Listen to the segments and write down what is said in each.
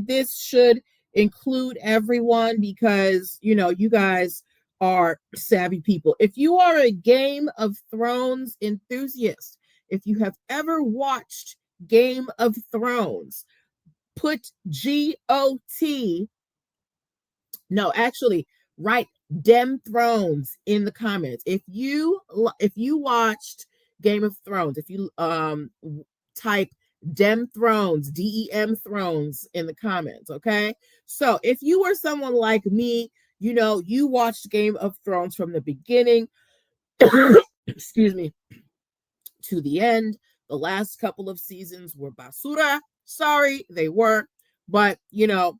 this should include everyone because, you guys are savvy people. If you are a Game of Thrones enthusiast, if you have ever watched Game of Thrones, put GOT. No, actually, write Dem Thrones in the comments. If you watched Game of Thrones, if you type Dem Thrones, DEM Thrones in the comments, okay? So if you were someone like me, you watched Game of Thrones from the beginning, excuse me, to the end. The last couple of seasons were basura. Sorry, they were. But,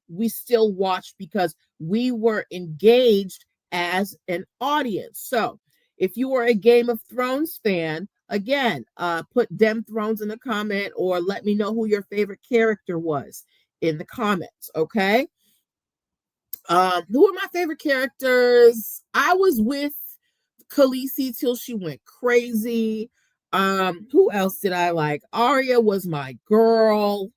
we still watched because we were engaged as an audience. So if you were a Game of Thrones fan, again, put Dem Thrones in the comment or let me know who your favorite character was in the comments, okay? Who are my favorite characters? I was with Khaleesi till she went crazy. Who else did I like? Arya was my girl.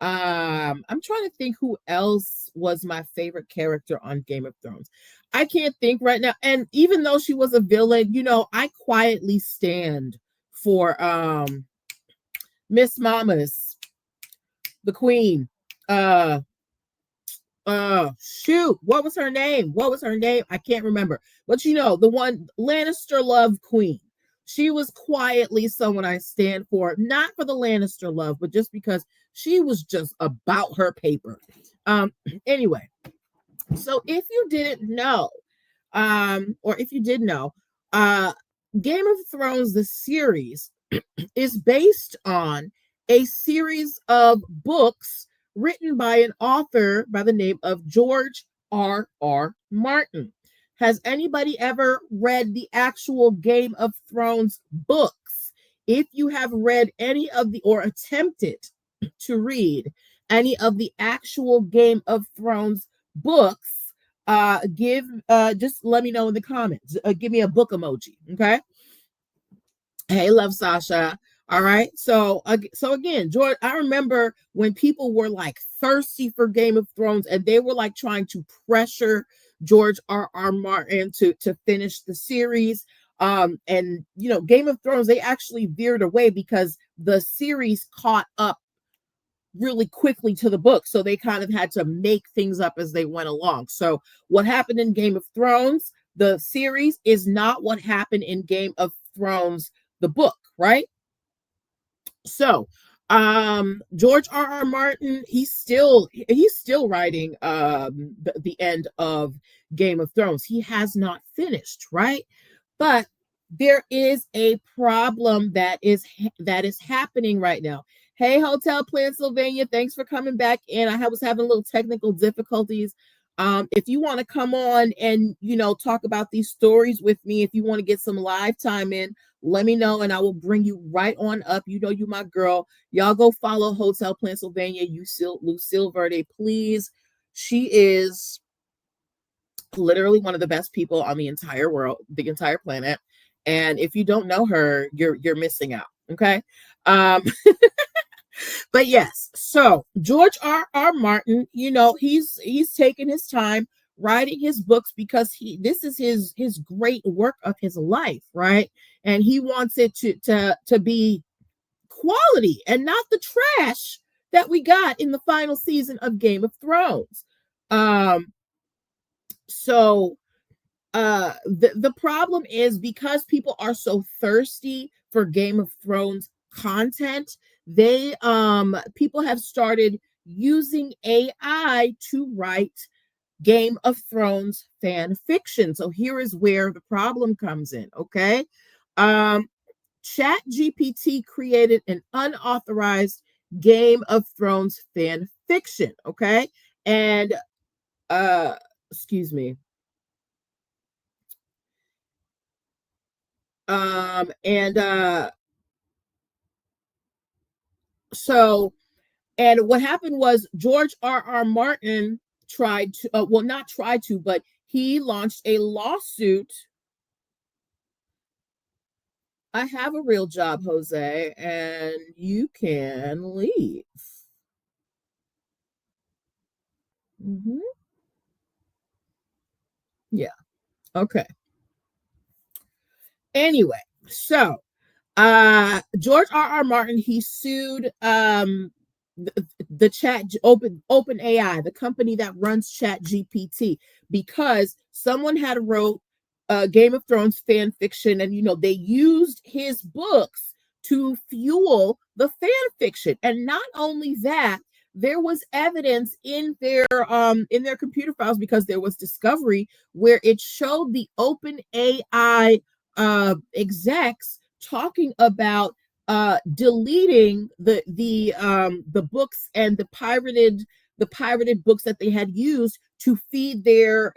I'm trying to think who else was my favorite character on Game of Thrones. I can't think right now. And even though she was a villain, I quietly stand for Miss Mamas, the queen. Shoot, what was her name? I can't remember. But the one Lannister love queen. She was quietly someone I stand for, not for the Lannister love, but just because she was just about her paper. Anyway, so if you didn't know, or if you did know, Game of Thrones, the series, is based on a series of books written by an author by the name of George R.R. Martin. Has anybody ever read the actual Game of Thrones books? If you have read any of or attempted to read any of the actual Game of Thrones books, just let me know in the comments. Give me a book emoji, okay? Hey, love Sasha. All right. So again, George, I remember when people were like thirsty for Game of Thrones and they were like trying to pressure George R.R. Martin to finish the series. And Game of Thrones, they actually veered away because the series caught up really quickly to the book. So they kind of had to make things up as they went along. So what happened in Game of Thrones, the series, is not what happened in Game of Thrones, the book, right? So George R.R. Martin, he's still writing the end of Game of Thrones. He has not finished, right? But there is a problem that is happening right now. Hey, Hotel Pennsylvania, thanks for coming back in. I was having a little technical difficulties. If you want to come on and talk about these stories with me, if you want to get some live time in, let me know and I will bring you right on up. You my girl. Y'all go follow Hotel Pennsylvania, Lucille Verde, please. She is literally one of the best people on the entire world, the entire planet. And if you don't know her, you're missing out. Okay. But yes, so George R.R. Martin, he's taken his time writing his books because this is his great work of his life, right? And he wants it to be quality and not the trash that we got in the final season of Game of Thrones. So the problem is because people are so thirsty for Game of Thrones content, they people have started using AI to write Game of Thrones fan fiction. So here is where the problem comes in, okay? Chat GPT created an unauthorized Game of Thrones fan fiction, okay? And excuse me. And so and what happened was George R.R. Martin tried to well, not tried to, but he launched a lawsuit. I have a real job, Jose, and you can leave. Hmm. Yeah. Okay. Anyway, so George R. R. Martin, he sued the chat open AI, the company that runs Chat GPT, because someone had wrote Game of Thrones fan fiction, and they used his books to fuel the fan fiction. And not only that, there was evidence in their computer files, because there was discovery where it showed the open AI execs talking about deleting the books and the pirated books that they had used to feed their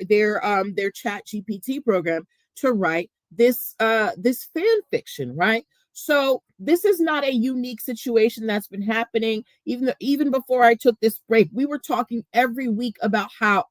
Chat GPT program to write this fan fiction, right? So this is not a unique situation that's been happening. Even before I took this break, we were talking every week about how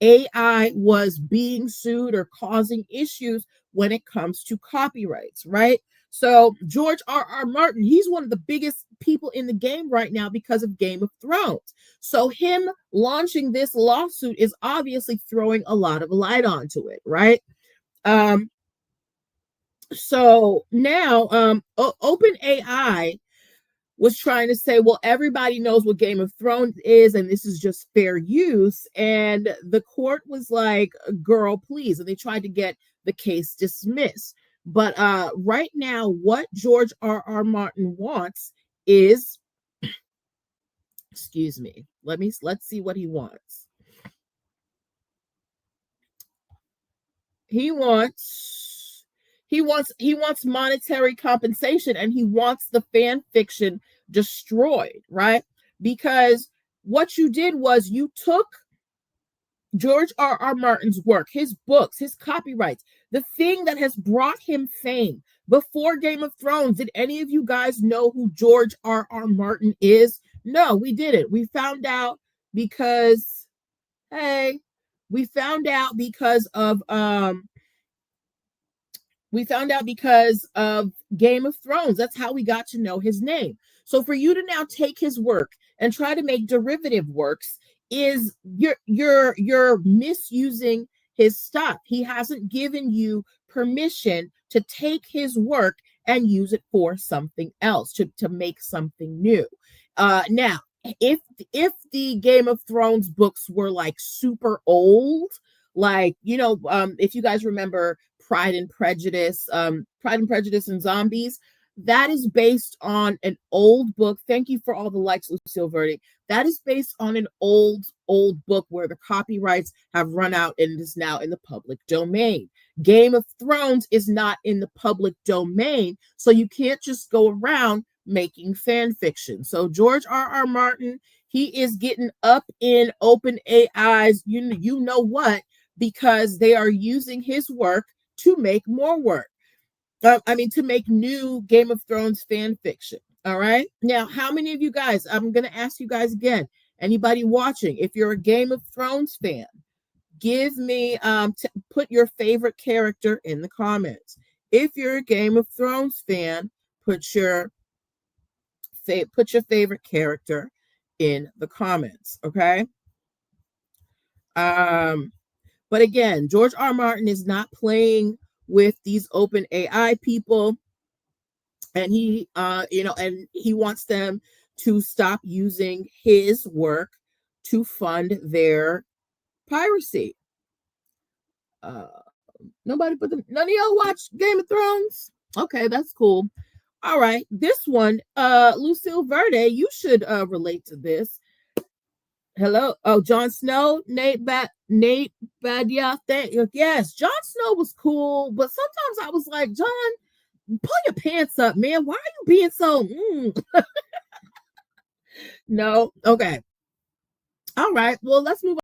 AI was being sued or causing issues when it comes to copyrights, right? So George R. R. Martin, he's one of the biggest people in the game right now because of Game of Thrones. So him launching this lawsuit is obviously throwing a lot of light onto it, right? Um, so now OpenAI was trying to say, well, everybody knows what Game of Thrones is, and this is just fair use. And the court was like, girl, please. And they tried to get the case dismissed. But right now, what George R. R. Martin wants is, excuse me, let's see what he wants. He wants monetary compensation, and he wants the fan fiction destroyed, right? Because what you did was you took George R. R. Martin's work, his books, his copyrights, the thing that has brought him fame. Before Game of Thrones, did any of you guys know who George R. R. Martin is? No, we didn't. Because hey, we found out because of Game of Thrones. That's how we got to know his name. So for you to now take his work and try to make derivative works, is you're misusing his stuff. He hasn't given you permission to take his work and use it for something else, to make something new. Now, if the Game of Thrones books were like super old, like if you guys remember Pride and Prejudice and Zombies, that is based on an old book. Thank you for all the likes, Lucille Verde. That is based on an old book where the copyrights have run out and is now in the public domain. Game of Thrones is not in the public domain, so you can't just go around making fan fiction. So George R. R. Martin, he is getting up in OpenAI's you know what, because they are using his work to make more work. To make new Game of Thrones fan fiction. All right. Now, how many of you guys, I'm going to ask you guys again, anybody watching, if you're a Game of Thrones fan, give me, put your favorite character in the comments. If you're a Game of Thrones fan, put your favorite character in the comments. Okay. But again, George R. R. Martin is not playing with these open AI people, and he wants them to stop using his work to fund their piracy. None of y'all watch Game of Thrones? Okay, that's cool. All right, this one, Lucille Verde, you should relate to this. Hello. Oh, Jon Snow, Nate Badia. Yes, Jon Snow was cool, but sometimes I was like, Jon, pull your pants up, man. Why are you being so? No. Okay. All right. Well, let's move on.